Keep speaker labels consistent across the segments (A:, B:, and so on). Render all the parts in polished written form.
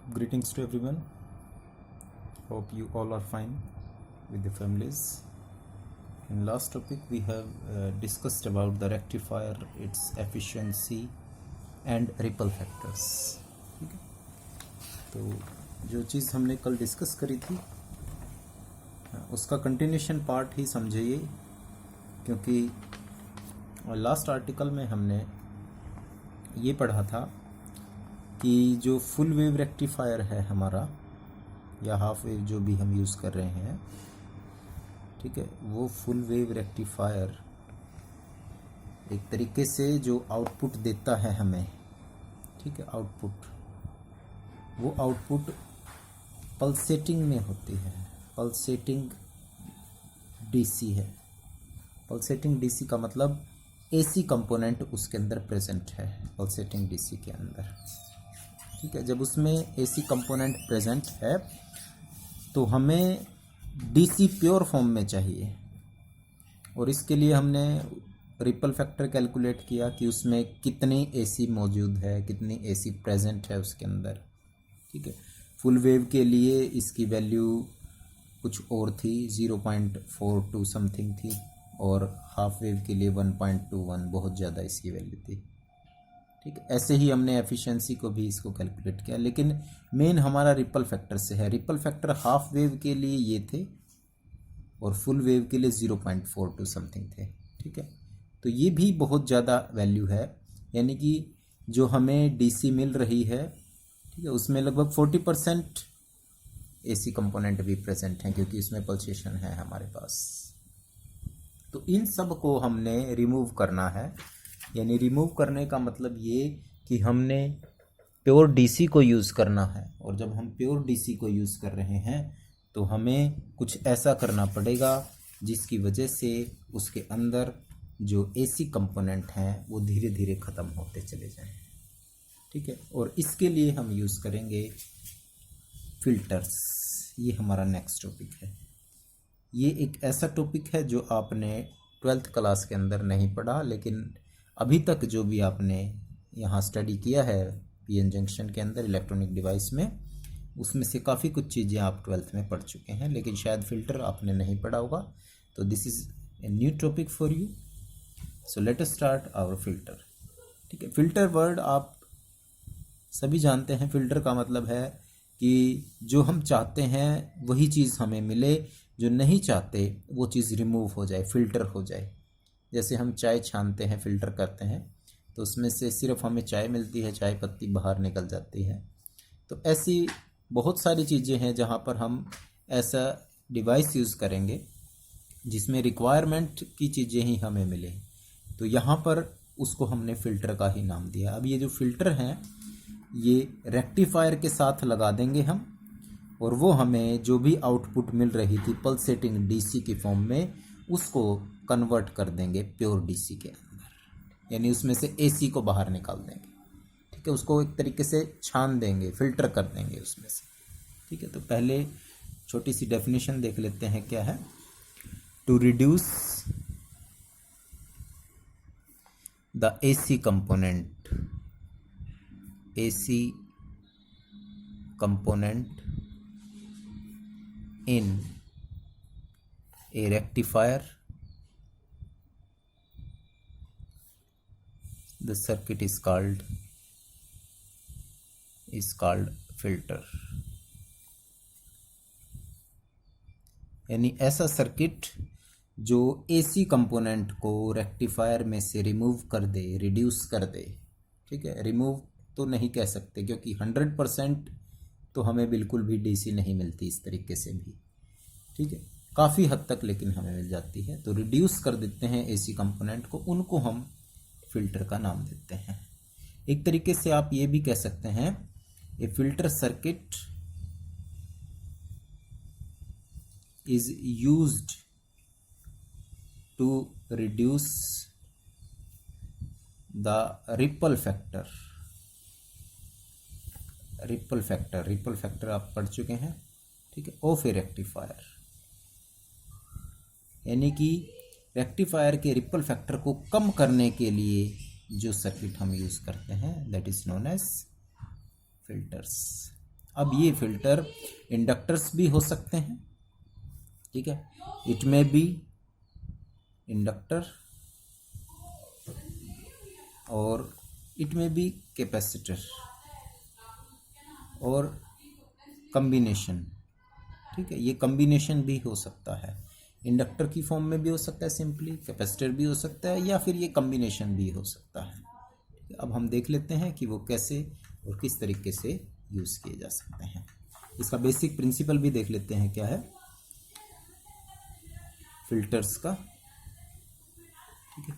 A: Greetings to everyone. Hope you all are fine with the families. In last topic we have discussed about the rectifier, its efficiency and ripple factors. ठीक है, तो जो चीज़ हमने कल discuss करी थी उसका कंटिन्यूशन पार्ट ही समझिए, क्योंकि लास्ट आर्टिकल में हमने ये पढ़ा था कि जो फुल वेव रेक्टिफायर है हमारा, या हाफ वेव जो भी हम यूज़ कर रहे हैं, ठीक है, वो फुल वेव रेक्टिफायर एक तरीके से जो आउटपुट देता है हमें, ठीक है, आउटपुट, वो आउटपुट पल्सेटिंग में होती है। पल्सेटिंग डीसी है। पल्सेटिंग डीसी का मतलब एसी कंपोनेंट उसके अंदर प्रेजेंट है, पल्सेटिंग डीसी के अंदर, ठीक है। जब उसमें एसी कंपोनेंट प्रेजेंट है तो हमें डीसी प्योर फॉर्म में चाहिए, और इसके लिए हमने रिपल फैक्टर कैलकुलेट किया कि उसमें कितनी एसी मौजूद है, कितनी एसी प्रेजेंट है उसके अंदर, ठीक है। फुल वेव के लिए इसकी वैल्यू कुछ और थी, 0.42 समथिंग थी, और हाफ वेव के लिए 1.21, बहुत ज़्यादा इसकी वैल्यू थी, ठीक है। ऐसे ही हमने एफिशिएंसी को भी इसको कैलकुलेट किया, लेकिन मेन हमारा रिपल फैक्टर से है। रिपल फैक्टर हाफ वेव के लिए ये थे और फुल वेव के लिए 0.42 समथिंग थे, ठीक है। तो ये भी बहुत ज़्यादा वैल्यू है, यानी कि जो हमें डीसी मिल रही है, ठीक है, उसमें लगभग 40% एसी कंपोनेंट भी प्रेजेंट हैं, क्योंकि उसमें पल्सेशन है हमारे पास। तो इन सब को हमने रिमूव करना है, यानी रिमूव करने का मतलब ये कि हमने प्योर डीसी को यूज़ करना है, और जब हम प्योर डीसी को यूज़ कर रहे हैं तो हमें कुछ ऐसा करना पड़ेगा जिसकी वजह से उसके अंदर जो एसी कंपोनेंट हैं वो धीरे धीरे ख़त्म होते चले जाएं, ठीक है। और इसके लिए हम यूज़ करेंगे फिल्टर्स। ये हमारा नेक्स्ट टॉपिक है। ये एक ऐसा टॉपिक है जो आपने 12th क्लास के अंदर नहीं पढ़ा, लेकिन अभी तक जो भी आपने यहाँ स्टडी किया है पीएन जंक्शन के अंदर इलेक्ट्रॉनिक डिवाइस में, उसमें से काफ़ी कुछ चीज़ें आप 12th में पढ़ चुके हैं, लेकिन शायद फ़िल्टर आपने नहीं पढ़ा होगा। तो this is a new topic for you. So let us start our filter, ठीक है। फ़िल्टर वर्ड आप सभी जानते हैं। फ़िल्टर का मतलब है कि जो हम चाहते हैं वही चीज़ हमें मिले, जो नहीं चाहते वो चीज़ रिमूव हो जाए, फ़िल्टर हो जाए। जैसे हम चाय छानते हैं, फ़िल्टर करते हैं, तो उसमें से सिर्फ हमें चाय मिलती है, चाय पत्ती बाहर निकल जाती है। तो ऐसी बहुत सारी चीज़ें हैं जहाँ पर हम ऐसा डिवाइस यूज़ करेंगे जिसमें रिक्वायरमेंट की चीज़ें ही हमें मिले। तो यहाँ पर उसको हमने फ़िल्टर का ही नाम दिया। अब ये जो फ़िल्टर हैं ये रेक्टिफायर के साथ लगा देंगे हम, और वो हमें जो भी आउटपुट मिल रही थी पल्सेटिंग डीसी की फॉर्म में, उसको कन्वर्ट कर देंगे प्योर डीसी के अंदर, यानी उसमें से एसी को बाहर निकाल देंगे, ठीक है। उसको एक तरीके से छान देंगे, फिल्टर कर देंगे उसमें से, ठीक है। तो पहले छोटी सी डेफिनेशन देख लेते हैं क्या है। To reduce the AC component in a rectifier, the circuit is called filter। यानी ऐसा सर्किट जो एसी कंपोनेंट को रेक्टिफायर में से रिमूव कर दे, रिड्यूस कर दे, ठीक है। रिमूव तो नहीं कह सकते, क्योंकि 100% तो हमें बिल्कुल भी डीसी नहीं मिलती इस तरीके से भी, ठीक है, काफ़ी हद तक लेकिन हमें मिल जाती है। तो रिड्यूस कर देते हैं एसी कंपोनेंट को, उनको हम फिल्टर का नाम देते हैं। एक तरीके से आप ये भी कह सकते हैं, a filter circuit is used to reduce the ripple factor. Ripple factor आप पढ़ चुके हैं, ठीक है, ऑफ ए रेक्टिफायर, यानी कि रेक्टिफायर के रिपल फैक्टर को कम करने के लिए जो सर्किट हम यूज़ करते हैं that is known as filters. अब ये फिल्टर इंडक्टर्स भी हो सकते हैं, ठीक है, इट मे बी इंडक्टर और इट मे बी कैपेसिटर और कम्बिनेशन, ठीक है, ये कम्बिनेशन भी हो सकता है, इंडक्टर की फॉर्म में भी हो सकता है सिंपली, कैपेसिटर भी हो सकता है, या फिर ये कम्बिनेशन भी हो सकता है। अब हम देख लेते हैं कि वो कैसे और किस तरीके से यूज़ किए जा सकते हैं। इसका बेसिक प्रिंसिपल भी देख लेते हैं क्या है फिल्टर्स का, ठीक है।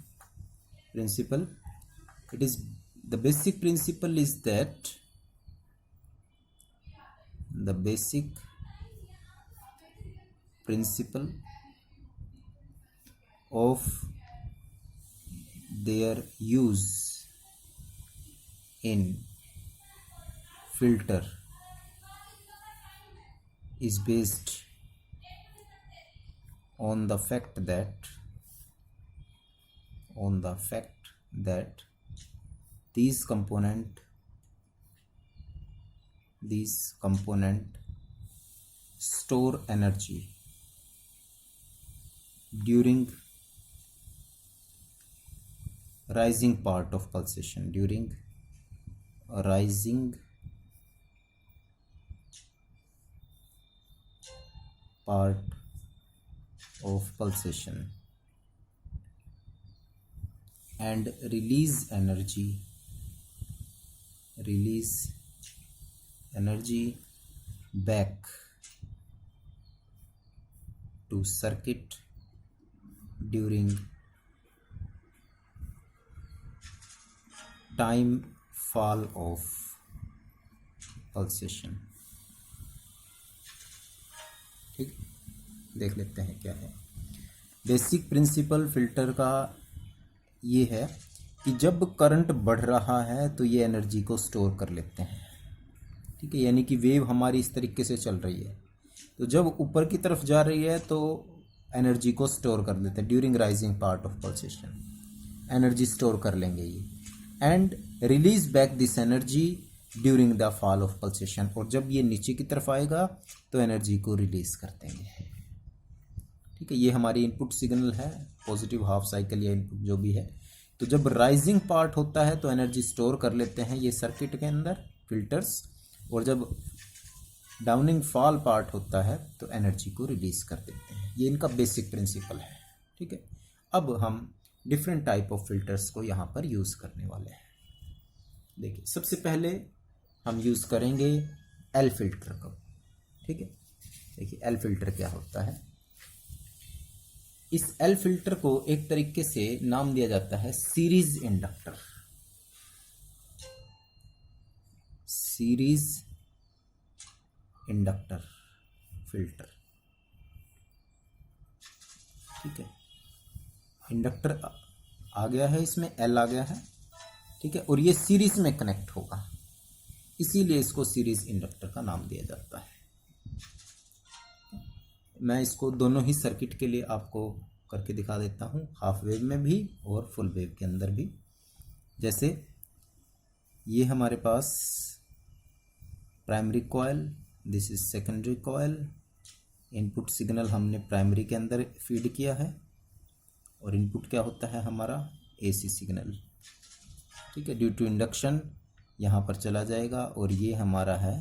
A: Principle, it is the basic principle is that the basic principle of their use in filter is based on the fact that these component store energy during rising part of pulsation, during rising part of pulsation, and release energy back to circuit during time fall of pulsation, ठीक, देख लेते हैं क्या है basic principle filter का। ये है कि जब करंट बढ़ रहा है तो ये एनर्जी को स्टोर कर लेते हैं, ठीक है, यानी कि वेव हमारी इस तरीके से चल रही है, तो जब ऊपर की तरफ जा रही है तो एनर्जी को स्टोर कर देते हैं during rising part of pulsation, energy store कर लेंगे ये, and release back this energy during the fall of pulsation, और जब ये नीचे की तरफ आएगा तो एनर्जी को रिलीज कर देंगे, ठीक है। ये हमारी इनपुट सिग्नल है, पॉजिटिव हाफ साइकिल या इनपुट जो भी है। तो जब राइजिंग पार्ट होता है तो एनर्जी स्टोर कर लेते हैं ये सर्किट के अंदर फिल्टर्स, और जब डाउनिंग फॉल पार्ट होता है तो एनर्जी को रिलीज कर देते हैं। ये इनका बेसिक प्रिंसिपल है, ठीक है। अब हम डिफरेंट टाइप ऑफ फिल्टर्स को यहाँ पर यूज़ करने वाले हैं। देखिए, सबसे पहले हम यूज़ करेंगे एल फिल्टर को, ठीक है। देखिए एल फिल्टर क्या होता है। इस एल फिल्टर को एक तरीके से नाम दिया जाता है series inductor, series inductor filter, ठीक है। इंडक्टर आ गया है, इसमें एल आ गया है, ठीक है, और ये सीरीज में कनेक्ट होगा, इसीलिए इसको सीरीज इंडक्टर का नाम दिया जाता है। मैं इसको दोनों ही सर्किट के लिए आपको करके दिखा देता हूँ, हाफ वेव में भी और फुल वेव के अंदर भी। जैसे ये हमारे पास primary coil, this is secondary coil, input signal हमने प्राइमरी के अंदर फीड किया है, और इनपुट क्या होता है हमारा एसी सिग्नल, ठीक है। ड्यू टू इंडक्शन यहाँ पर चला जाएगा, और ये हमारा है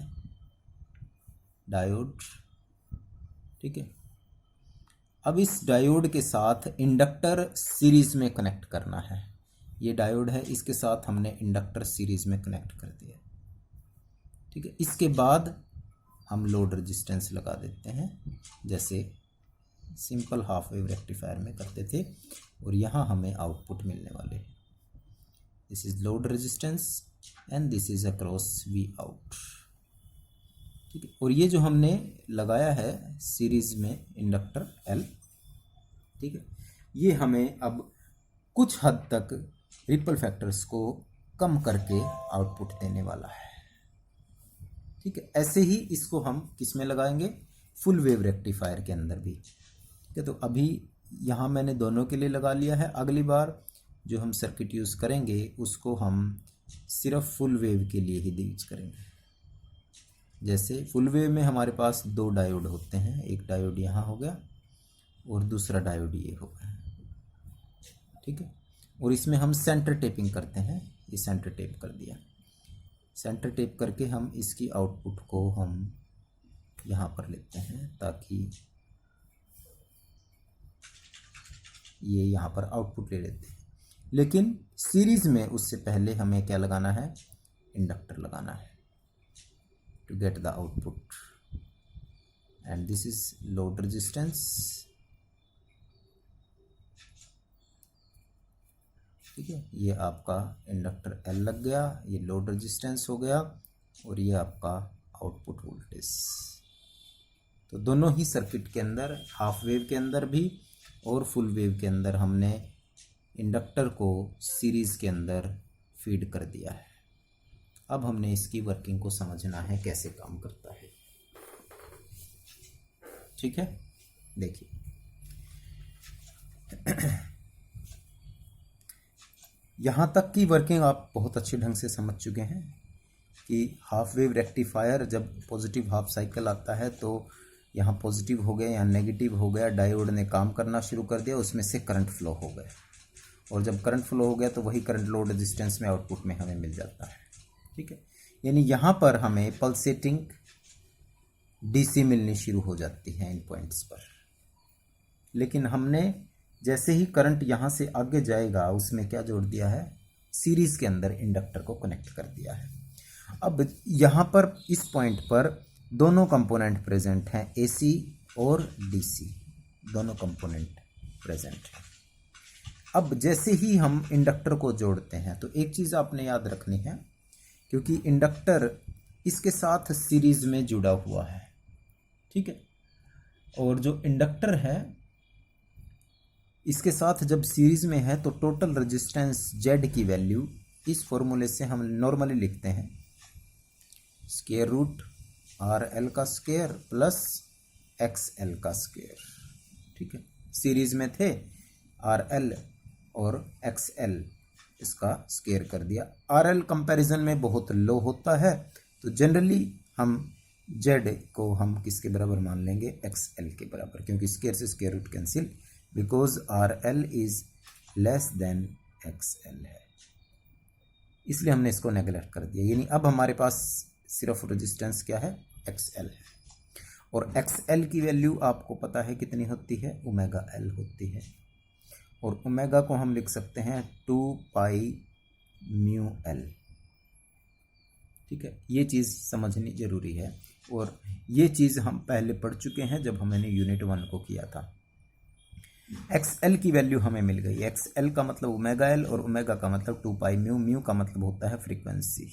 A: डायोड, ठीक है। अब इस डायोड के साथ इंडक्टर सीरीज में कनेक्ट करना है। ये डायोड है, इसके साथ हमने इंडक्टर सीरीज में कनेक्ट कर दिया, ठीक है। इसके बाद हम लोड रेजिस्टेंस लगा देते हैं, जैसे सिंपल हाफ वेव रेक्टिफायर में करते थे, और यहाँ हमें आउटपुट मिलने वाले। This is load resistance and this is across V out, ठीक है। और ये जो हमने लगाया है सीरीज में इंडक्टर एल, ठीक है, ये हमें अब कुछ हद तक रिपल फैक्टर्स को कम करके आउटपुट देने वाला है, ठीक है। ऐसे ही इसको हम किस में लगाएंगे, फुल वेव रेक्टिफायर के अंदर भी, ठीक है। तो अभी यहाँ मैंने दोनों के लिए लगा लिया है, अगली बार जो हम सर्किट यूज़ करेंगे उसको हम सिर्फ फुल वेव के लिए ही यूज करेंगे। जैसे फुल वेव में हमारे पास दो डायोड होते हैं, एक डायोड यहाँ हो गया और दूसरा डायोड ये हो गया, ठीक है। और इसमें हम सेंटर टेपिंग करते हैं, ये सेंटर टेप कर दिया। सेंटर टेप करके हम इसकी आउटपुट को हम यहाँ पर लेते हैं ताकि ये यहाँ पर आउटपुट ले लेते हैं। लेकिन सीरीज में उससे पहले हमें क्या लगाना है, इंडक्टर लगाना है to get the output. And this is load resistance, ठीक है। ये आपका इंडक्टर L लग गया, ये लोड रेजिस्टेंस हो गया और ये आपका आउटपुट वोल्टेज। तो दोनों ही सर्किट के अंदर, हाफ वेव के अंदर भी और फुल वेव के अंदर, हमने इंडक्टर को सीरीज के अंदर फीड कर दिया है। अब हमने इसकी वर्किंग को समझना है, कैसे काम करता है, ठीक है। देखिए यहाँ तक की वर्किंग आप बहुत अच्छे ढंग से समझ चुके हैं कि हाफ वेव रेक्टिफायर जब पॉजिटिव हाफ साइकिल आता है तो यहाँ पॉजिटिव हो गया, यहाँ नेगेटिव हो गया, डायोड ने काम करना शुरू कर दिया, उसमें से करंट फ्लो हो गया। और जब करंट फ्लो हो गया तो वही करंट लोड रेजिस्टेंस में आउटपुट में हमें मिल जाता है, ठीक है। यानी यहाँ पर हमें पल्सेटिंग डीसी मिलनी शुरू हो जाती है इन पॉइंट्स पर। लेकिन हमने जैसे ही करंट यहाँ से आगे जाएगा उसमें क्या जोड़ दिया है, सीरीज के अंदर इंडक्टर को कनेक्ट कर दिया है। अब यहाँ पर इस पॉइंट पर दोनों कंपोनेंट प्रेजेंट हैं, एसी और डीसी, दोनों कंपोनेंट प्रेजेंट हैं। अब जैसे ही हम इंडक्टर को जोड़ते हैं तो एक चीज़ आपने याद रखनी है, क्योंकि इंडक्टर इसके साथ सीरीज में जुड़ा हुआ है, ठीक है। और जो इंडक्टर है इसके साथ जब सीरीज में है तो टोटल रेजिस्टेंस जेड की वैल्यू इस फॉर्मूले से हम नॉर्मली लिखते हैं, स्क्वायर रूट आर एल का स्क्वायर प्लस एक्स एल का स्क्वायर, ठीक है। सीरीज में थे आर एल और एक्स एल, इसका स्क्वायर कर दिया। आर एल कंपेरिजन में बहुत लो होता है तो जनरली हम जेड को हम किसके बराबर मान लेंगे, एक्स एल के बराबर, क्योंकि स्क्वायर से square root cancel, because R L is less than X L है, इसलिए हमने इसको नेगलेक्ट कर दिया। यानी अब हमारे पास सिर्फ रेजिस्टेंस क्या है, एक्स एल है। और एक्स एल की वैल्यू आपको पता है कितनी होती है, ओमेगा एल होती है। और ओमेगा को हम लिख सकते हैं 2 पाई म्यू एल, ठीक है। ये चीज़ समझनी जरूरी है और ये चीज़ हम पहले पढ़ चुके हैं जब हमने यूनिट 1 को किया था। एक्स एल की वैल्यू हमें मिल गई, एक्स एल का मतलब ओमेगा एल और ओमेगा का मतलब 2 पाई म्यू, म्यू का मतलब होता है फ्रीक्वेंसी।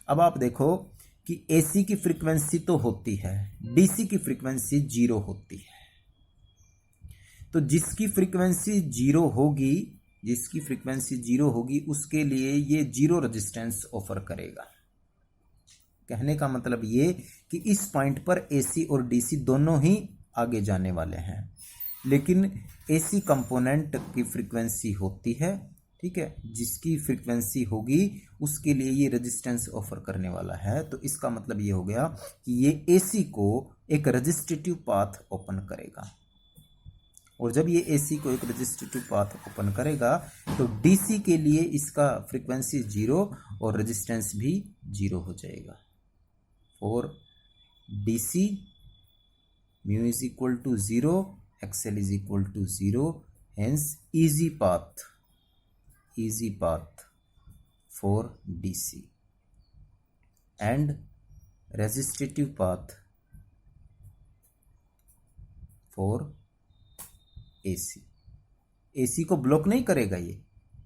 A: अब आप देखो कि एसी की फ्रीक्वेंसी तो होती है, डीसी की फ्रीक्वेंसी 0 होती है। तो जिसकी फ्रीक्वेंसी 0 होगी, जिसकी फ्रीक्वेंसी 0 होगी उसके लिए ये 0 रेजिस्टेंस ऑफर करेगा। कहने का मतलब ये कि इस पॉइंट पर एसी और डीसी दोनों ही आगे जाने वाले हैं, लेकिन एसी कंपोनेंट की फ्रीक्वेंसी होती है, ठीक है, जिसकी फ्रीक्वेंसी होगी उसके लिए ये रेजिस्टेंस ऑफर करने वाला है। तो इसका मतलब ये हो गया कि ये एसी को एक रेजिस्टिव पाथ ओपन करेगा, और जब ये एसी को एक रेजिस्टिव पाथ ओपन करेगा तो डीसी के लिए इसका फ्रीक्वेंसी 0 और रेजिस्टेंस भी 0 हो जाएगा। और DC mu is equal to 0, XL is equal to 0, hence easy path for DC and resistive path for AC। AC को ब्लॉक नहीं करेगा ये,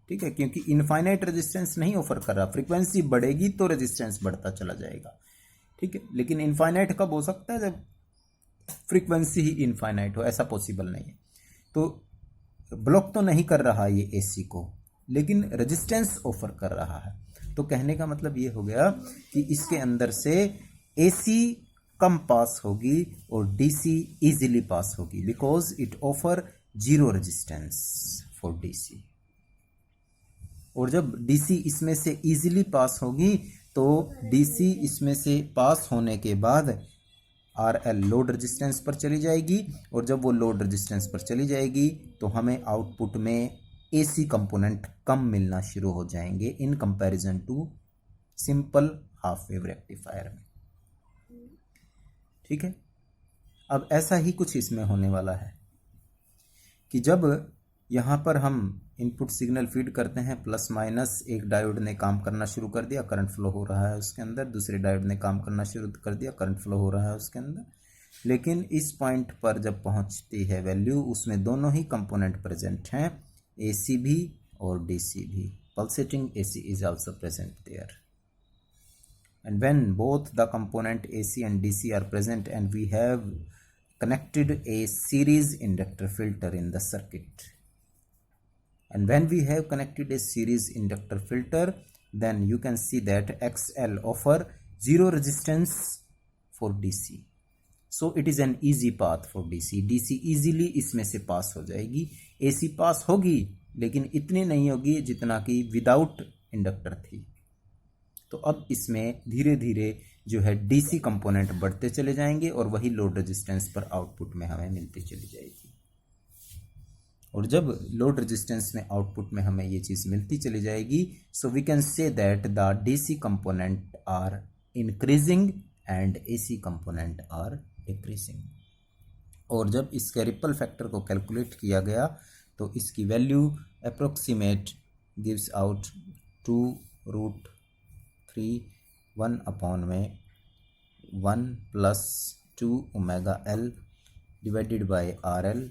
A: ठीक है, क्योंकि इनफाइनाइट रेजिस्टेंस नहीं ऑफर कर रहा। फ्रीक्वेंसी बढ़ेगी तो रेजिस्टेंस बढ़ता चला जाएगा, ठीक है, लेकिन इनफाइनाइट कब हो सकता है, जब फ्रीक्वेंसी ही इनफाइनाइट हो, ऐसा पॉसिबल नहीं है। तो ब्लॉक तो नहीं कर रहा ये एसी को, लेकिन रेजिस्टेंस ऑफर कर रहा है। तो कहने का मतलब ये हो गया कि इसके अंदर से एसी कम पास होगी और डीसी इजीली पास होगी, because it offer 0 resistance for DC. और जब डीसी इसमें से इजीली पास होगी तो तो डीसी इसमें से पास होने के बाद आरएल लोड रेजिस्टेंस पर चली जाएगी, और जब वो लोड रेजिस्टेंस पर चली जाएगी तो हमें आउटपुट में एसी कंपोनेंट कम मिलना शुरू हो जाएंगे in comparison to simple half wave rectifier में। ठीक है, अब ऐसा ही कुछ इसमें होने वाला है कि जब यहाँ पर हम इनपुट सिग्नल फीड करते हैं, प्लस माइनस एक डायोड ने काम करना शुरू कर दिया, करंट फ्लो हो रहा है उसके अंदर, दूसरे डायोड ने काम करना शुरू कर दिया, करंट फ्लो हो रहा है उसके अंदर। लेकिन इस पॉइंट पर जब पहुँचती है वैल्यू, उसमें दोनों ही कंपोनेंट प्रेजेंट हैं, एसी भी और डीसी भी। Pulsating AC is also present there, and when both the component AC and DC are present and we have connected a series inductor filter in the circuit, and when we have connected a series inductor filter, then you can see that XL offer zero resistance for DC, so it is an easy path for DC easily इसमें से पास हो जाएगी। AC पास होगी लेकिन इतनी नहीं होगी जितना कि विदाउट इंडक्टर थी। तो अब इसमें धीरे धीरे जो है डीसी कंपोनेंट बढ़ते चले जाएंगे और वही लोड रेजिस्टेंस पर आउटपुट में हमें मिलती चली जाएगी। और जब लोड रेजिस्टेंस में आउटपुट में हमें ये चीज़ मिलती चली जाएगी, so we can say that the DC component are increasing and AC component are decreasing. और जब इसके रिपल फैक्टर को कैलकुलेट किया गया तो इसकी value approximate gives out 2√3 1 upon में 1 + 2 omega L divided by R L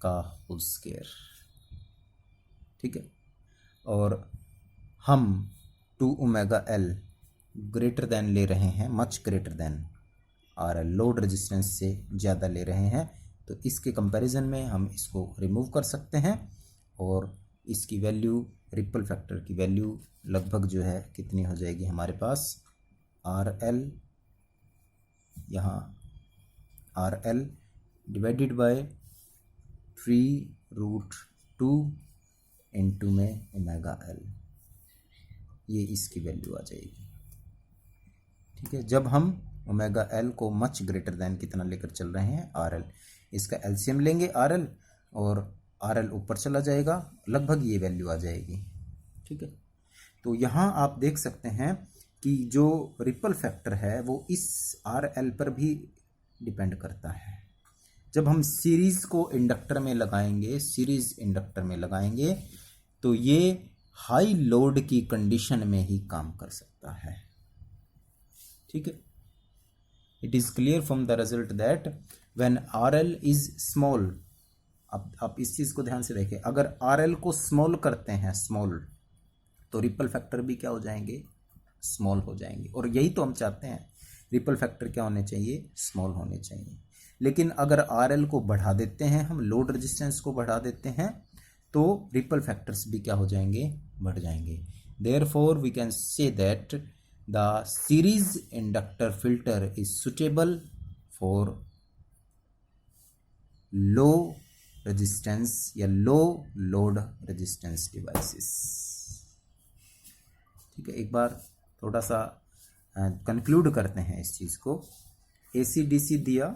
A: का होल स्क्वायर। ठीक है, और हम 2 ओमेगा एल ग्रेटर देन ले रहे हैं, much greater than R L, load resistance से ज़्यादा ले रहे हैं, तो इसके कंपैरिजन में हम इसको रिमूव कर सकते हैं और इसकी वैल्यू, रिपल फैक्टर की वैल्यू लगभग जो है कितनी हो जाएगी हमारे पास, आर एल, यहाँ R L divided by 3√2 into में ओमेगा एल, ये इसकी वैल्यू आ जाएगी। ठीक है, जब हम ओमेगा एल को मच ग्रेटर देन कितना लेकर चल रहे हैं, आर एल, इसका एलसीएम लेंगे आर एल, और आर एल ऊपर चला जाएगा, लगभग ये वैल्यू आ जाएगी। ठीक है, तो यहाँ आप देख सकते हैं कि जो रिपल फैक्टर है वो इस आर एल पर भी डिपेंड करता है। जब हम सीरीज़ को इंडक्टर में लगाएंगे, सीरीज़ इंडक्टर में लगाएंगे, तो ये हाई लोड की कंडीशन में ही काम कर सकता है। ठीक है, it is clear from the result that when are L is small, अब आप इस चीज़ को ध्यान से देखें, अगर आर एल को स्मॉल करते हैं, स्मॉल, तो रिपल फैक्टर भी क्या हो जाएंगे, स्मॉल हो जाएंगे। और यही तो हम चाहते हैं, रिपल फैक्टर क्या होने चाहिए, स्मॉल होने चाहिए। लेकिन अगर आर एल को बढ़ा देते हैं हम, लोड रेजिस्टेंस को बढ़ा देते हैं, तो रिपल फैक्टर्स भी क्या हो जाएंगे, बढ़ जाएंगे। Therefore we can say that the series inductor filter is suitable for low resistance या लो लोड रेजिस्टेंस डिवाइसेस। ठीक है, एक बार थोड़ा सा कंक्लूड करते हैं इस चीज़ को। एसी डीसी दिया,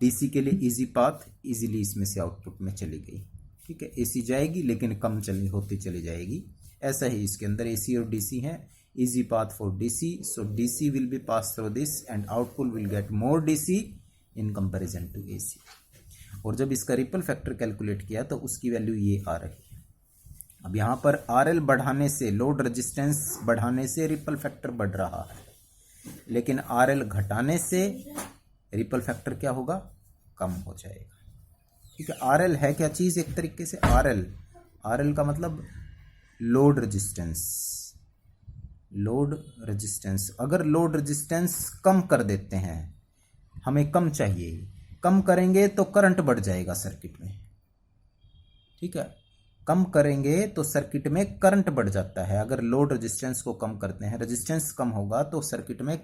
A: डीसी के लिए इजी पाथ, इजीली इसमें से आउटपुट में चली गई। ठीक है, एसी जाएगी लेकिन कम होती चली जाएगी। ऐसा ही इसके अंदर एसी और डीसी है, easy path for DC, so DC will be pass through this and output will get more DC in comparison to AC. और जब इसका रिपल फैक्टर कैलकुलेट किया तो उसकी वैल्यू ये आ रही है। अब यहाँ पर आर एल बढ़ाने से, लोड रेजिस्टेंस बढ़ाने से रिपल फैक्टर बढ़ रहा है, लेकिन आर एल घटाने से रिपल फैक्टर क्या होगा, कम हो जाएगा। ठीक है, आर एल है क्या चीज़, एक तरीके से आर एल का मतलब लोड रेजिस्टेंस। लोड रेजिस्टेंस, अगर लोड रेजिस्टेंस कम कर देते हैं, हमें कम चाहिए, कम करेंगे तो करंट बढ़ जाएगा सर्किट में। ठीक है, कम करेंगे तो सर्किट में करंट बढ़ जाता है। अगर लोड रेजिस्टेंस को कम करते हैं, रेजिस्टेंस कम होगा तो सर्किट में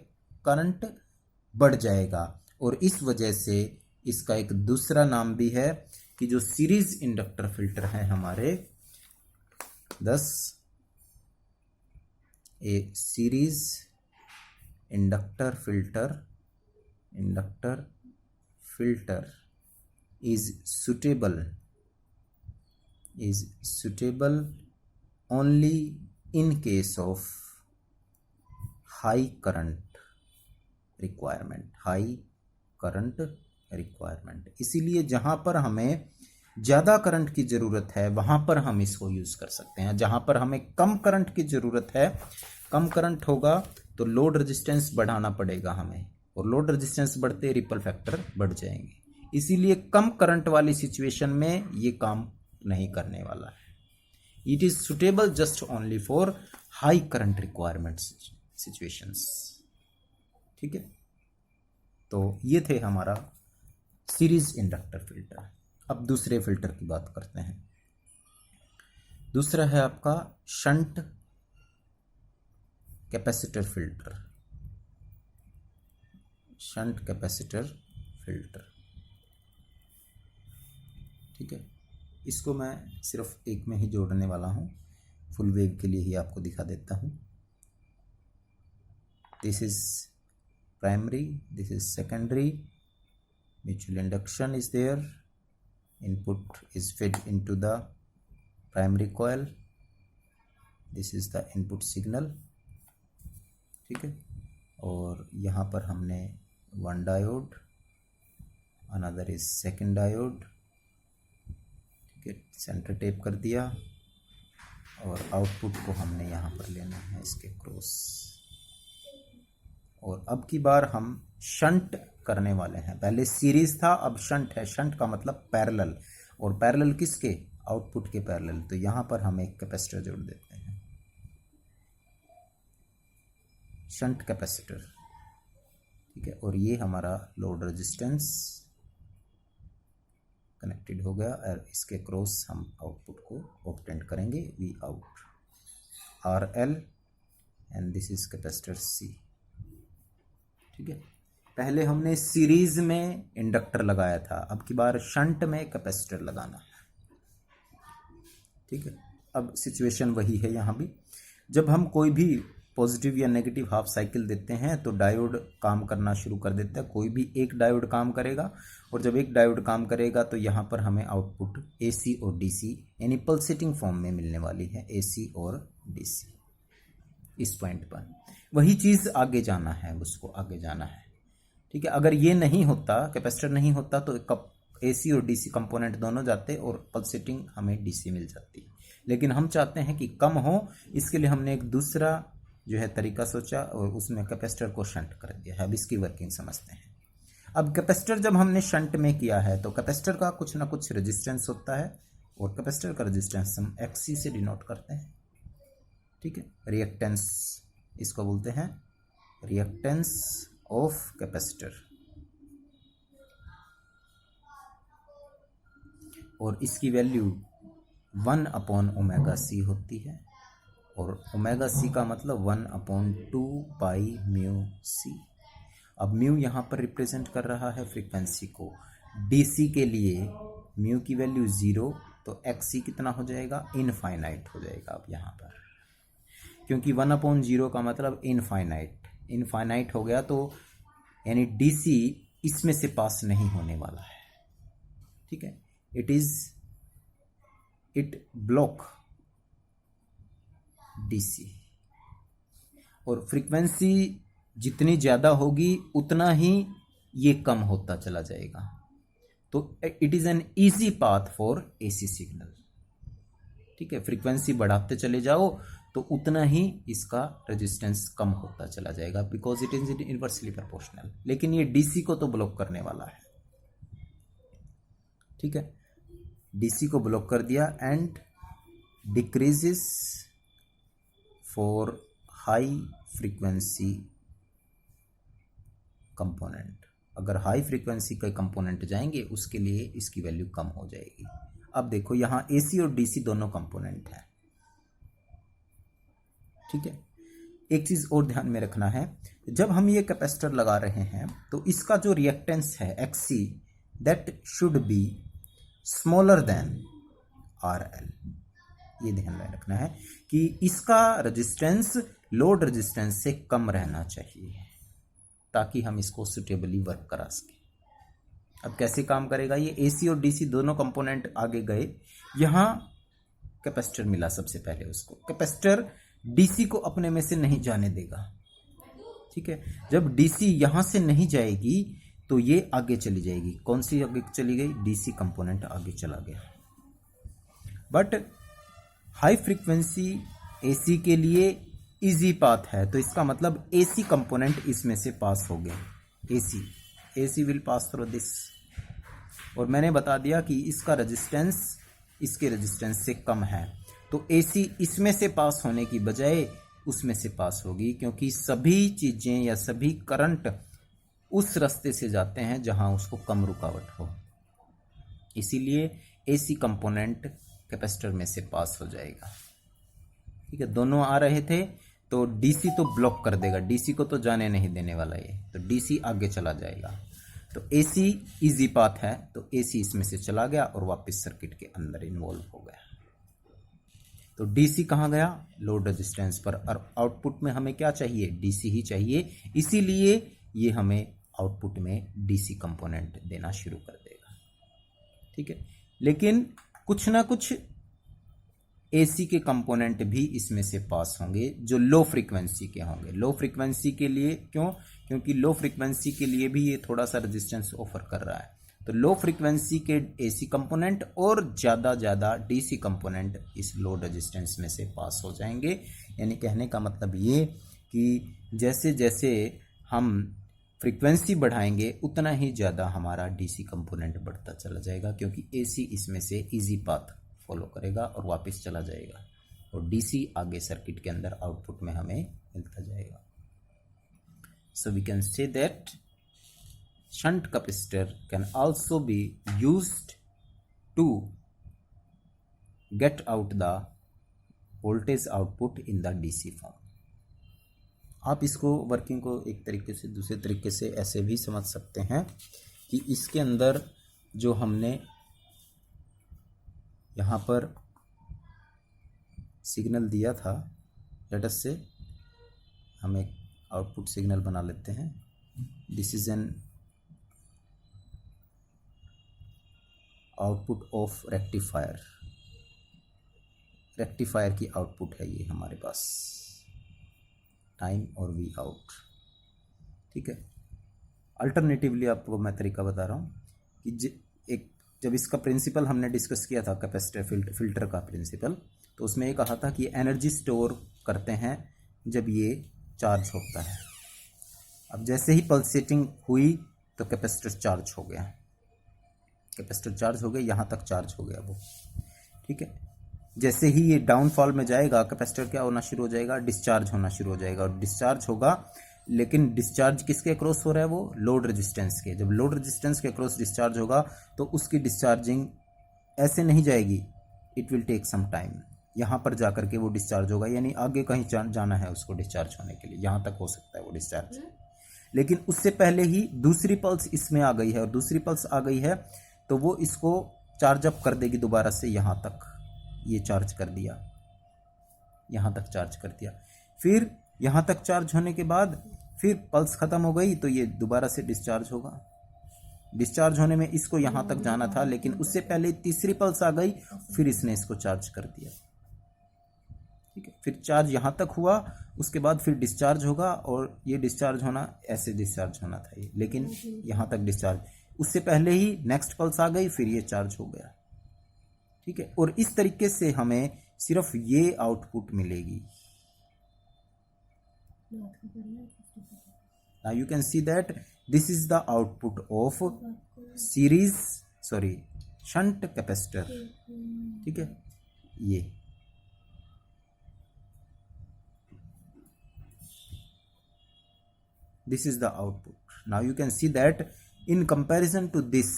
A: करंट बढ़ जाएगा। और इस वजह से इसका एक दूसरा नाम भी है कि जो सीरीज इंडक्टर फिल्टर हैं हमारे, 10 a series inductor filter is suitable only in case of high current requirement। इसीलिए जहां पर हमें ज़्यादा करंट की ज़रूरत है वहां पर हम इसको यूज़ कर सकते हैं। जहां पर हमें कम करंट की ज़रूरत है, कम करंट होगा तो लोड रेजिस्टेंस बढ़ाना पड़ेगा हमें, और लोड रेजिस्टेंस बढ़ते रिपल फैक्टर बढ़ जाएंगे। इसीलिए कम करंट वाली सिचुएशन में ये काम नहीं करने वाला है। It is suitable just only for high current requirement situations. ठीक है, तो ये थे हमारा सीरीज इंडक्टर फिल्टर। अब दूसरे फिल्टर की बात करते हैं। दूसरा है आपका शंट कैपेसिटर फिल्टर। ठीक है, इसको मैं सिर्फ एक में ही जोड़ने वाला हूं, फुल वेव के लिए ही आपको दिखा देता हूं। This is primary, this is secondary, mutual induction is there, input is fed into the primary coil, this is the input signal। ठीक है, और यहाँ पर हमने one diode, another is second diode। ठीक है, सेंटर टेप कर दिया, और आउटपुट को हमने यहाँ पर लेना है इसके क्रॉस। और अब की बार हम शंट करने वाले हैं। पहले सीरीज था, अब शंट है। शंट का मतलब पैरेलल, और पैरेलल किसके? आउटपुट के पैरेलल। तो यहां पर हम एक कैपेसिटर जोड़ देते हैं, शंट कैपेसिटर। ठीक है, और ये हमारा लोड रेजिस्टेंस कनेक्टेड हो गया, और इसके क्रॉस हम आउटपुट को ऑब्टेन करेंगे, V out RL, and this is capacitor C। ठीक है, पहले हमने सीरीज में इंडक्टर लगाया था, अब की बार शंट में कैपेसिटर लगाना है। ठीक है, अब सिचुएशन वही है यहाँ भी। जब हम कोई भी पॉजिटिव या नेगेटिव हाफ साइकिल देते हैं तो डायोड काम करना शुरू कर देता है। कोई भी एक डायोड काम करेगा, और जब एक डायोड काम करेगा तो यहाँ पर हमें आउटपुट AC और DC यानी पल्सेटिंग फॉर्म में मिलने वाली है, AC और DC। इस पॉइंट पर वही चीज़ आगे जाना है, उसको आगे जाना है। ठीक है, अगर ये नहीं होता, कैपेसिटर नहीं होता, तो AC और DC कंपोनेंट दोनों जाते और पल्सेटिंग हमें DC मिल जाती। लेकिन हम चाहते हैं कि कम हो, इसके लिए हमने एक दूसरा जो है तरीका सोचा, और उसमें कैपेसिटर को शंट कर दिया है। अब इसकी वर्किंग समझते हैं। अब कैपेसिटर जब हमने शंट में किया है तो कैपेसिटर का कुछ ना कुछ रेजिस्टेंस होता है, और कैपेसिटर का रेजिस्टेंस हम XC से डिनोट करते हैं। ठीक है, रिएक्टेंस इसको बोलते हैं, रिएक्टेंस ऑफ कैपेसिटर। और इसकी वैल्यू 1/ωc होती है, और ωc का मतलब 1/2πμc। अब म्यू यहाँ पर रिप्रेजेंट कर रहा है फ्रीक्वेंसी को। DC के लिए म्यू की वैल्यू 0, तो XC कितना हो जाएगा? इनफाइनाइट हो जाएगा। अब यहाँ पर क्योंकि 1/0 का मतलब इनफाइनाइट हो गया, तो यानी DC इसमें से पास नहीं होने वाला है। ठीक है, इट ब्लॉक DC, और फ्रीक्वेंसी जितनी ज़्यादा होगी उतना ही ये कम होता चला जाएगा। तो it is an easy path for AC signal. ठीक है, फ्रीक्वेंसी बढ़ाते चले जाओ तो उतना ही इसका रेजिस्टेंस कम होता चला जाएगा, because it is inversely proportional. लेकिन ये DC को तो ब्लॉक करने वाला है। ठीक है, DC को ब्लॉक कर दिया, and decreases for high frequency component. अगर हाई फ्रीक्वेंसी के कंपोनेंट जाएंगे उसके लिए इसकी वैल्यू कम हो जाएगी। अब देखो यहाँ AC और DC दोनों कंपोनेंट हैं। ठीक है, एक चीज और ध्यान में रखना है, जब हम ये कैपेसिटर लगा रहे हैं तो इसका जो रिएक्टेंस है XC, that should be smaller than RL। ये ध्यान में रखना है कि इसका रेजिस्टेंस लोड रेजिस्टेंस से कम रहना चाहिए ताकि हम इसको सुटेबली वर्क करा सकें। अब कैसे काम करेगा ये? एसी और डीसी दोनों कंपोनेंट आगे गए, यहाँ कैपेसिटर मिला सबसे पहले उसको। कैपेसिटर डीसी को अपने में से नहीं जाने देगा, ठीक है। जब डीसी यहां से नहीं जाएगी तो ये आगे चली जाएगी। कौन सी आगे चली गई? डीसी कंपोनेंट आगे चला गया। बट हाई फ्रीक्वेंसी एसी के लिए इजी पाथ है, तो इसका मतलब एसी कंपोनेंट इसमें से पास हो गए। AC will pass through this. और मैंने बता दिया कि इसका रेजिस्टेंस इसके रेजिस्टेंस से कम है, तो एसी इसमें से पास होने की बजाय उसमें से पास होगी, क्योंकि सभी चीजें या सभी करंट उस रास्ते से जाते हैं जहां उसको कम रुकावट हो। इसीलिए एसी कंपोनेंट कैपेसिटर में से पास हो जाएगा, ठीक है। दोनों आ रहे थे तो डीसी तो ब्लॉक कर देगा, डीसी को तो जाने नहीं देने वाला ये, तो डीसी आगे चला जाएगा। तो एसी इजी पाथ है, तो एसी इसमें से चला गया और वापस सर्किट के अंदर इन्वॉल्व हो गया। तो डीसी कहाँ गया? लोड रेजिस्टेंस पर। और आउटपुट में हमें क्या चाहिए? डीसी ही चाहिए, इसीलिए ये हमें आउटपुट में डीसी कंपोनेंट देना शुरू कर देगा, ठीक है। लेकिन कुछ ना कुछ एसी के कंपोनेंट भी इसमें से पास होंगे जो लो फ्रीक्वेंसी के होंगे। लो फ्रीक्वेंसी के लिए क्यों? क्योंकि लो फ्रीक्वेंसी के लिए भी ये थोड़ा सा रेजिस्टेंस ऑफर कर रहा है, तो लो फ्रीक्वेंसी के एसी कंपोनेंट और ज़्यादा डीसी कंपोनेंट इस लोड रेजिस्टेंस में से पास हो जाएंगे। यानी कहने का मतलब ये कि जैसे जैसे हम फ्रीक्वेंसी बढ़ाएंगे उतना ही ज़्यादा हमारा डीसी कंपोनेंट बढ़ता चला जाएगा, क्योंकि एसी इसमें से इजी पाथ फॉलो करेगा और वापस चला जाएगा, और डीसी आगे सर्किट के अंदर आउटपुट में हमें मिलता जाएगा। So we can say that shunt capacitor can also be used to get out the voltage output in the DC form। आप इसको वर्किंग को एक तरीके से दूसरे तरीके से ऐसे भी समझ सकते हैं कि इसके अंदर जो हमने यहाँ पर सिग्नल दिया था, लेट अस से हम एक आउटपुट सिग्नल बना लेते हैं। This is an output of rectifier. Rectifier की आउटपुट है ये हमारे पास, टाइम और वी आउट, ठीक है। अल्टरनेटिवली आपको मैं तरीका बता रहा हूँ कि जब इसका प्रिंसिपल हमने डिस्कस किया था, कैपेसिटर फिल्टर का प्रिंसिपल, तो उसमें ये कहा था कि एनर्जी स्टोर करते हैं जब ये चार्ज होता है। अब जैसे ही पल्सेटिंग हुई तो कैपेसिटर चार्ज हो गया, कैपेसिटर चार्ज हो गया, यहाँ तक चार्ज हो गया वो, ठीक है। जैसे ही ये डाउनफॉल में जाएगा कैपेसिटर क्या होना शुरू हो जाएगा? डिस्चार्ज होना शुरू हो जाएगा। और डिस्चार्ज होगा, लेकिन डिस्चार्ज किसके अक्रॉस हो रहा है? वो लोड रेजिस्टेंस के। जब लोड रेजिस्टेंस के अक्रॉस डिस्चार्ज होगा तो उसकी डिस्चार्जिंग ऐसे नहीं जाएगी, it will take some time. यहाँ पर जाकर के वो डिस्चार्ज होगा, यानी आगे कहीं जाना है उसको डिस्चार्ज होने के लिए, यहाँ तक हो सकता है वो डिस्चार्ज। लेकिन उससे पहले ही दूसरी पल्स इसमें आ गई है, और दूसरी पल्स आ गई है तो वो इसको चार्ज अप कर देगी दोबारा से। यहाँ तक ये चार्ज कर दिया, यहाँ तक चार्ज कर दिया, फिर यहाँ तक चार्ज होने के बाद फिर पल्स ख़त्म हो गई तो ये दोबारा से डिस्चार्ज होगा। डिस्चार्ज होने में इसको यहाँ तक जाना था, लेकिन उससे पहले तीसरी पल्स आ गई, फिर इसने इसको चार्ज कर दिया, ठीक है। फिर चार्ज यहाँ तक हुआ, उसके बाद फिर डिस्चार्ज होगा, और ये डिस्चार्ज होना ऐसे डिस्चार्ज होना था ये, लेकिन यहाँ तक डिस्चार्ज, उससे पहले ही नेक्स्ट पल्स आ गई, फिर ये चार्ज हो गया, ठीक है। और इस तरीके से हमें सिर्फ ये आउटपुट मिलेगी। Now you can see that this is the output of shunt capacitor, ठीक है। ये this is the output. Now you can see that in comparison to this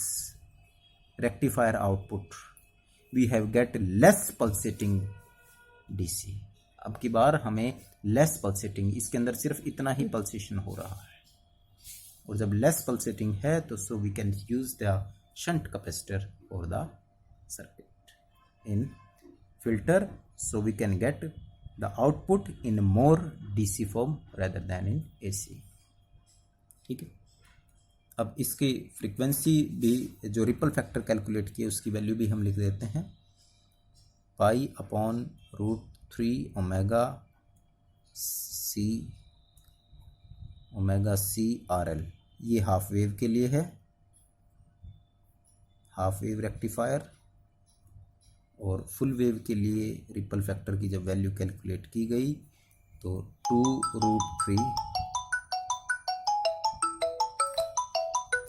A: rectifier output we have get less pulsating DC। अब की बार हमें less pulsating, इसके अंदर सिर्फ इतना ही पल्सेशन हो रहा है, और जब लेस पल्सेटिंग है तो so we can use the shunt capacitor for the circuit in filter, so we can get the output in more DC form rather than in AC। ठीक है, अब इसकी फ्रीक्वेंसी भी जो रिपल फैक्टर कैलकुलेट किए उसकी वैल्यू भी हम लिख देते हैं, π/√3 ओमेगा सी RL। ये हाफ वेव के लिए है, हाफ वेव रेक्टिफायर। और फुल वेव के लिए रिपल फैक्टर की जब वैल्यू कैलकुलेट की गई तो 2√3